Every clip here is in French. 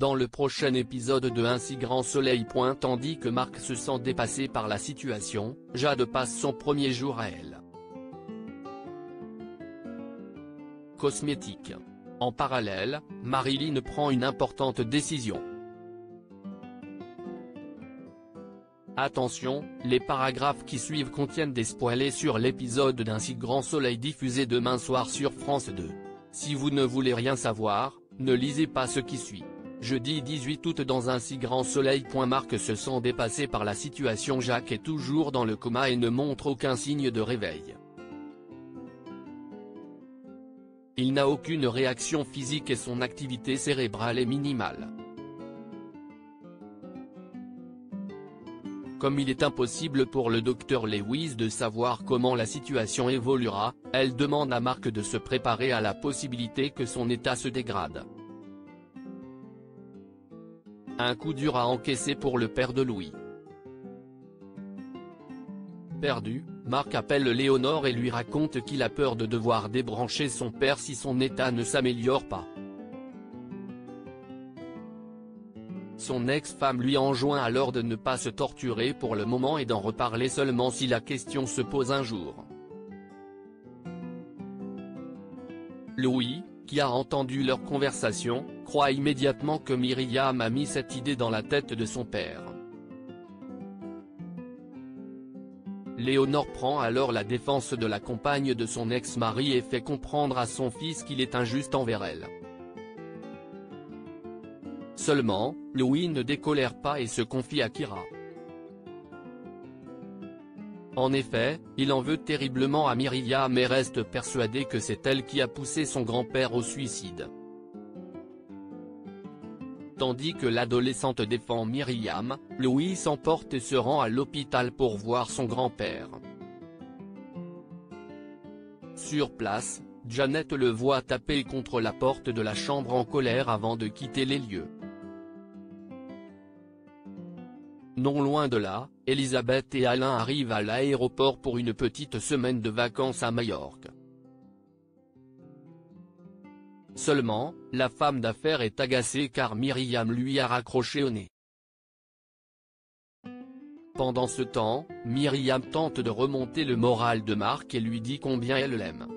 dans le prochain épisode de Un si grand soleil. Tandis que Marc se sent dépassé par la situation, Jade passe son premier jour à elle. Cosmétique. En parallèle, Marilyn prend une importante décision. Attention, les paragraphes qui suivent contiennent des spoilers sur l'épisode d'Un si grand soleil diffusé demain soir sur France 2. Si vous ne voulez rien savoir, ne lisez pas ce qui suit. Jeudi 18 août dans Un si grand soleil. Marc se sent dépassé par la situation. Jacques est toujours dans le coma et ne montre aucun signe de réveil. Il n'a aucune réaction physique et son activité cérébrale est minimale. Comme il est impossible pour le docteur Lewis de savoir comment la situation évoluera, elle demande à Marc de se préparer à la possibilité que son état se dégrade. Un coup dur à encaisser pour le père de Louis. Perdu, Marc appelle Léonore et lui raconte qu'il a peur de devoir débrancher son père si son état ne s'améliore pas. Son ex-femme lui enjoint alors de ne pas se torturer pour le moment et d'en reparler seulement si la question se pose un jour. Louis, qui a entendu leur conversation, croit immédiatement que Myriam a mis cette idée dans la tête de son père. Léonore prend alors la défense de la compagne de son ex-mari et fait comprendre à son fils qu'il est injuste envers elle. Seulement, Louis ne décolère pas et se confie à Kira. En effet, il en veut terriblement à Myriam et reste persuadé que c'est elle qui a poussé son grand-père au suicide. Tandis que l'adolescente défend Myriam, Louis s'emporte et se rend à l'hôpital pour voir son grand-père. Sur place, Janet le voit taper contre la porte de la chambre en colère avant de quitter les lieux. Non loin de là, Elisabeth et Alain arrivent à l'aéroport pour une petite semaine de vacances à Majorque. Seulement, la femme d'affaires est agacée car Myriam lui a raccroché au nez. Pendant ce temps, Myriam tente de remonter le moral de Marc et lui dit combien elle l'aime.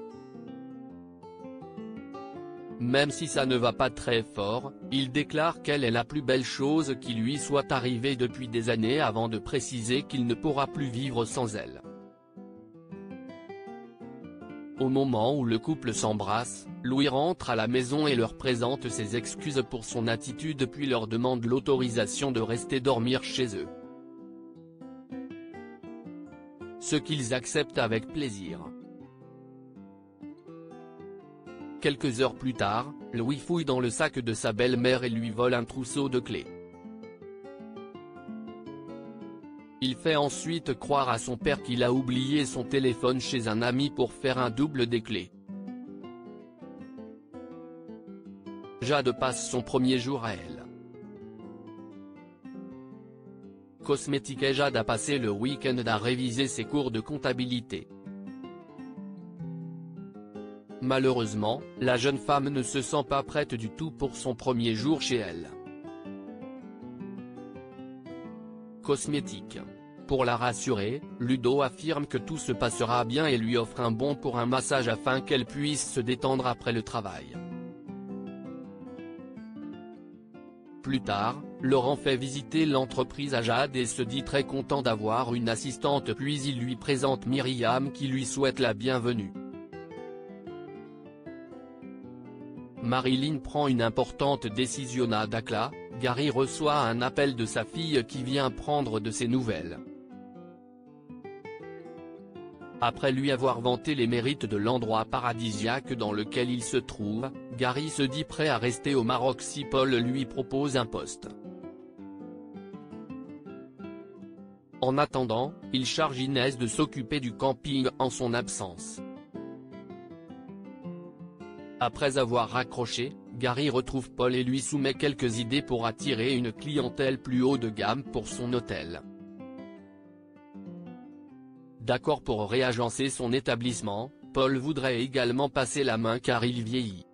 Même si ça ne va pas très fort, il déclare qu'elle est la plus belle chose qui lui soit arrivée depuis des années avant de préciser qu'il ne pourra plus vivre sans elle. Au moment où le couple s'embrasse, Louis rentre à la maison et leur présente ses excuses pour son attitude puis leur demande l'autorisation de rester dormir chez eux. Ce qu'ils acceptent avec plaisir. Quelques heures plus tard, Louis fouille dans le sac de sa belle-mère et lui vole un trousseau de clés. Il fait ensuite croire à son père qu'il a oublié son téléphone chez un ami pour faire un double des clés. Jade passe son premier jour à elle. Cosmétique et Jade a passé le week-end à réviser ses cours de comptabilité. Malheureusement, la jeune femme ne se sent pas prête du tout pour son premier jour chez elle. Cosmétique. Pour la rassurer, Ludo affirme que tout se passera bien et lui offre un bon pour un massage afin qu'elle puisse se détendre après le travail. Plus tard, Laurent fait visiter l'entreprise à Jade et se dit très content d'avoir une assistante puis il lui présente Myriam qui lui souhaite la bienvenue. Marilyn prend une importante décision à Dakhla, Gary reçoit un appel de sa fille qui vient prendre de ses nouvelles. Après lui avoir vanté les mérites de l'endroit paradisiaque dans lequel il se trouve, Gary se dit prêt à rester au Maroc si Paul lui propose un poste. En attendant, il charge Inès de s'occuper du camping en son absence. Après avoir raccroché, Gary retrouve Paul et lui soumet quelques idées pour attirer une clientèle plus haut de gamme pour son hôtel. D'accord pour réagencer son établissement, Paul voudrait également passer la main car il vieillit.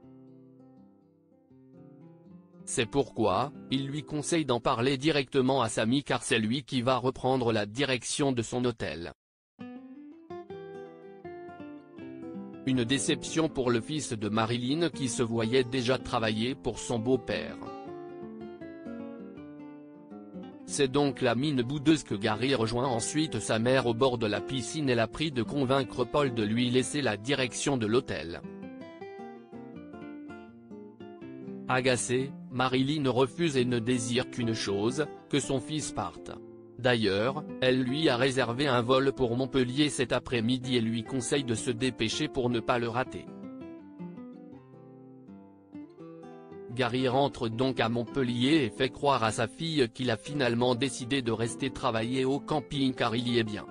C'est pourquoi, il lui conseille d'en parler directement à Samy car c'est lui qui va reprendre la direction de son hôtel. Une déception pour le fils de Marilyn qui se voyait déjà travailler pour son beau-père. C'est donc la mine boudeuse que Gary rejoint ensuite sa mère au bord de la piscine et la prie de convaincre Paul de lui laisser la direction de l'hôtel. Agacée, Marilyn refuse et ne désire qu'une chose, que son fils parte. D'ailleurs, elle lui a réservé un vol pour Montpellier cet après-midi et lui conseille de se dépêcher pour ne pas le rater. Gary rentre donc à Montpellier et fait croire à sa fille qu'il a finalement décidé de rester travailler au camping car il y est bien.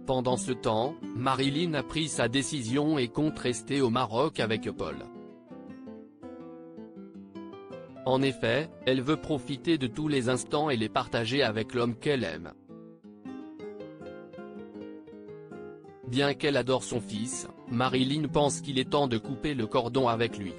Pendant ce temps, Marilyn a pris sa décision et compte rester au Maroc avec Paul. En effet, elle veut profiter de tous les instants et les partager avec l'homme qu'elle aime. Bien qu'elle adore son fils, Marilyn pense qu'il est temps de couper le cordon avec lui.